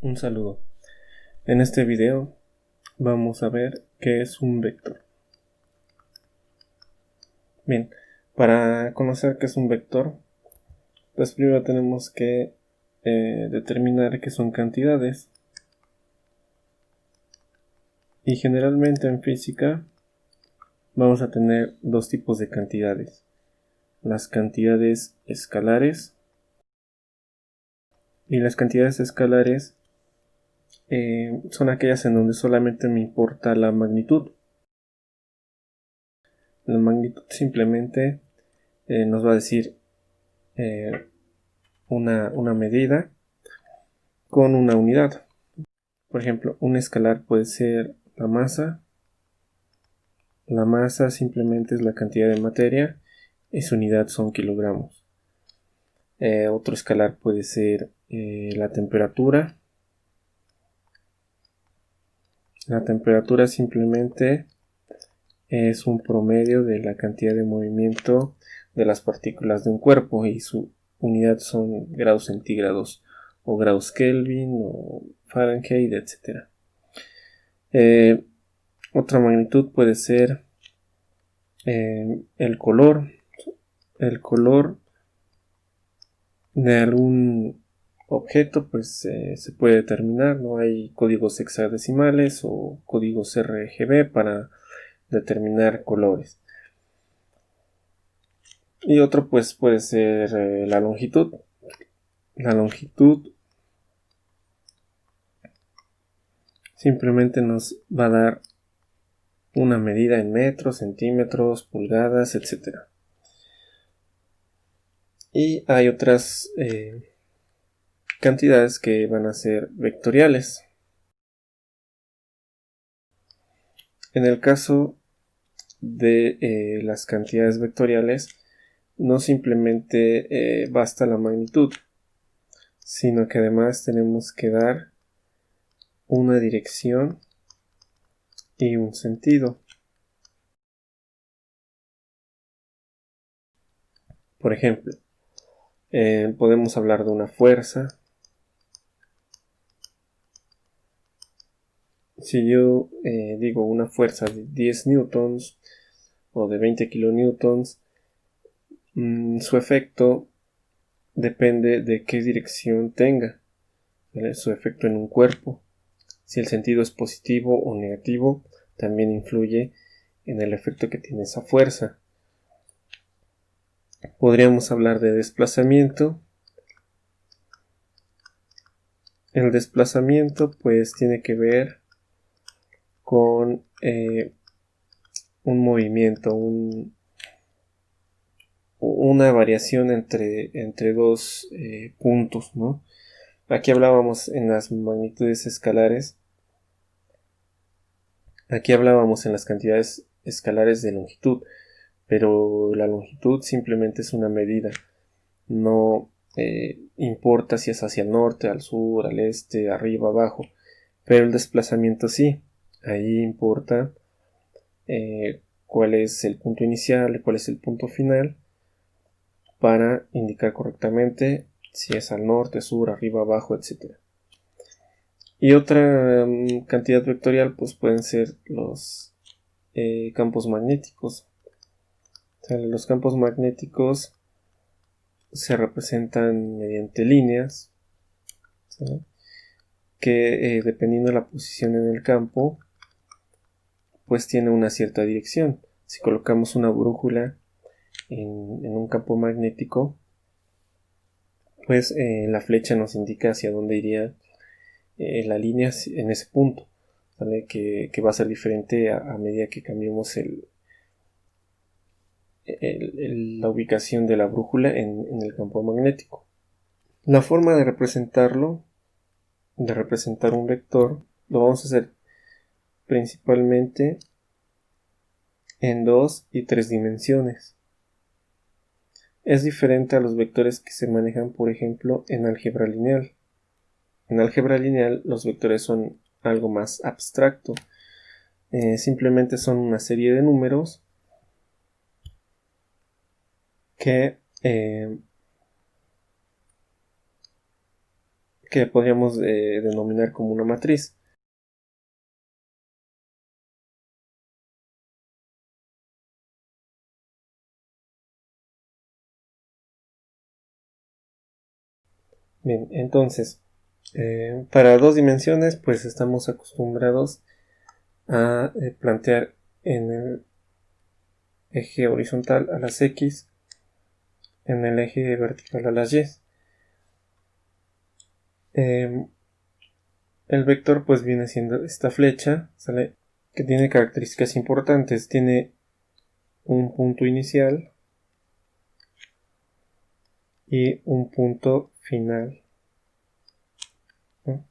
Un saludo. En este video vamos a ver qué es un vector. Bien, para conocer qué es un vector, pues primero tenemos que determinar qué son cantidades. Y generalmente en física vamos a tener dos tipos de cantidades. Las cantidades escalares. Y las cantidades escalares son aquellas en donde solamente me importa la magnitud. La magnitud simplemente nos va a decir una medida con una unidad. Por ejemplo, un escalar puede ser la masa. La masa simplemente es la cantidad de materia y su unidad son kilogramos. Otro escalar puede ser la temperatura. La temperatura simplemente es un promedio de la cantidad de movimiento de las partículas de un cuerpo y su unidad son grados centígrados o grados Kelvin o Fahrenheit, etc. Otra magnitud puede ser el color de algún objeto, pues se puede determinar. No hay códigos hexadecimales o códigos RGB para determinar colores. Y otro pues puede ser la longitud. La longitud simplemente nos va a dar una medida en metros, centímetros, pulgadas, etc. Y hay otras cantidades que van a ser vectoriales. En el caso de las cantidades vectoriales, no simplemente basta la magnitud, sino que además tenemos que dar una dirección y un sentido. Por ejemplo, podemos hablar de una fuerza. Si yo digo una fuerza de 10 newtons o de 20 kilonewtons, su efecto depende de qué dirección tenga, ¿vale? Su efecto en un cuerpo. Si el sentido es positivo o negativo, también influye en el efecto que tiene esa fuerza. Podríamos hablar de desplazamiento. El desplazamiento pues tiene que ver con un movimiento, una variación entre dos puntos, ¿no? Aquí hablábamos en las magnitudes escalares. Aquí hablábamos en las cantidades escalares de longitud, pero la longitud simplemente es una medida. No importa si es hacia el norte, al sur, al este, arriba, abajo, pero el desplazamiento sí. Ahí importa cuál es el punto inicial, cuál es el punto final, para indicar correctamente si es al norte, sur, arriba, abajo, etc. Y otra cantidad vectorial pues pueden ser los campos magnéticos. O sea, los campos magnéticos se representan mediante líneas, ¿sí? Que dependiendo de la posición en el campo pues tiene una cierta dirección. Si colocamos una brújula en un campo magnético, pues la flecha nos indica hacia dónde iría la línea en ese punto, ¿vale? Que va a ser diferente a medida que cambiemos la ubicación de la brújula en el campo magnético. La forma de representar un vector, lo vamos a hacer principalmente en 2 y 3 dimensiones. Es diferente a los vectores que se manejan, por ejemplo, en álgebra lineal. En álgebra lineal los vectores son algo más abstracto. Simplemente son una serie de números que que podríamos denominar como una matriz. Bien, entonces, para dos dimensiones, pues estamos acostumbrados a plantear en el eje horizontal a las X, en el eje vertical a las Y. El vector pues viene siendo esta flecha, ¿sale? Que tiene características importantes. Tiene un punto inicial y un punto final, ¿no?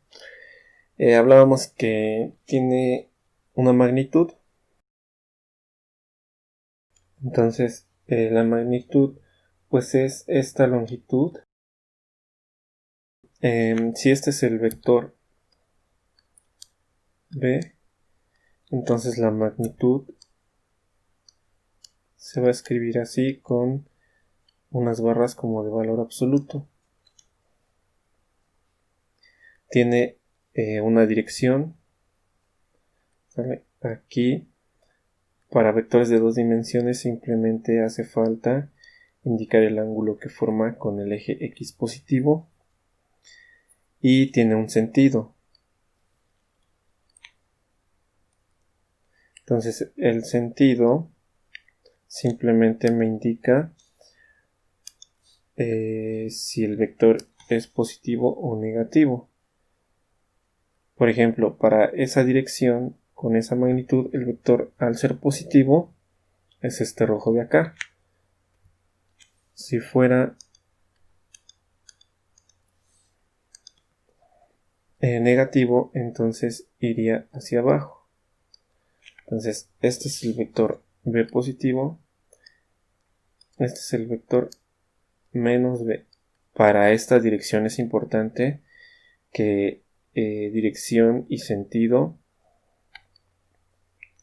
Hablábamos que tiene una magnitud. Entonces la magnitud pues es esta longitud. Si este es el vector B, entonces la magnitud se va a escribir así con unas barras como de valor absoluto. Tiene una dirección, ¿sale? Aquí para vectores de dos dimensiones simplemente hace falta indicar el ángulo que forma con el eje X positivo y tiene un sentido. Entonces el sentido simplemente me indica si el vector es positivo o negativo. Por ejemplo, para esa dirección con esa magnitud, el vector al ser positivo es este rojo de acá. Si fuera negativo, entonces iría hacia abajo. Entonces este es el vector B positivo, este es el vector menos B. Para esta dirección es importante que dirección y sentido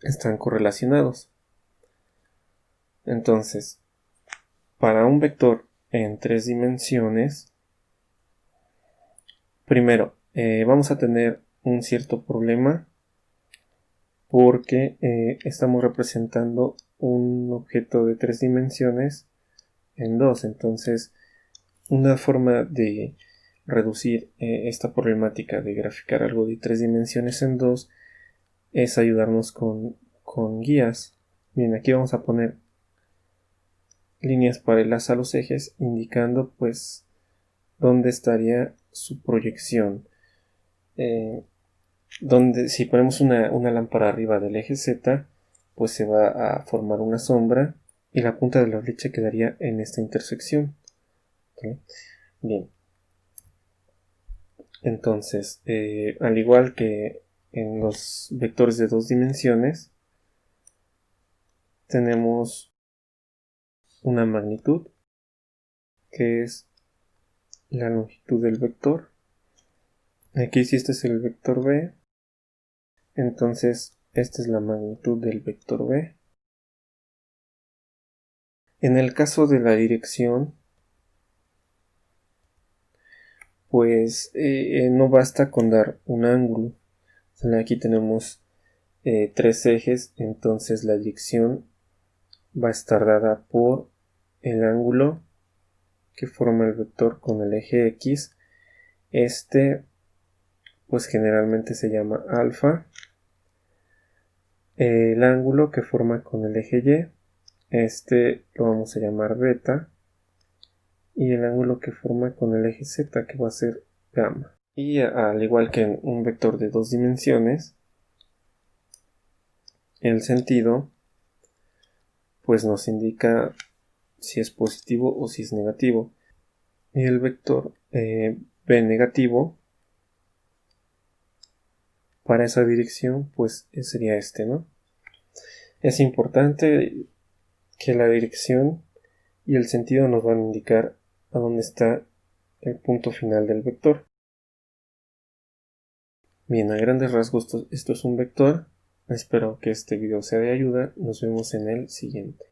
están correlacionados. Entonces, para un vector en tres dimensiones, primero vamos a tener un cierto problema porque estamos representando un objeto de tres dimensiones en dos. Entonces, una forma de reducir esta problemática de graficar algo de tres dimensiones en dos es ayudarnos con guías. Bien, aquí vamos a poner líneas paralelas a los ejes indicando pues dónde estaría su proyección. Donde si ponemos una lámpara arriba del eje Z, pues se va a formar una sombra y la punta de la flecha quedaría en esta intersección. ¿Okay? Bien. Entonces, al igual que en los vectores de dos dimensiones, tenemos una magnitud, que es la longitud del vector. Aquí si este es el vector B, entonces esta es la magnitud del vector B. En el caso de la dirección, pues no basta con dar un ángulo. Aquí tenemos tres ejes, entonces la dirección va a estar dada por el ángulo que forma el vector con el eje X. Este pues generalmente se llama alfa. El ángulo que forma con el eje Y, este lo vamos a llamar beta. Y el ángulo que forma con el eje Z, que va a ser gamma. Y al igual que en un vector de dos dimensiones, el sentido pues nos indica si es positivo o si es negativo. Y el vector B negativo para esa dirección pues sería este, ¿no? Es importante que la dirección y el sentido nos van a indicar a dónde está el punto final del vector. Bien, a grandes rasgos esto es un vector. Espero que este video sea de ayuda. Nos vemos en el siguiente.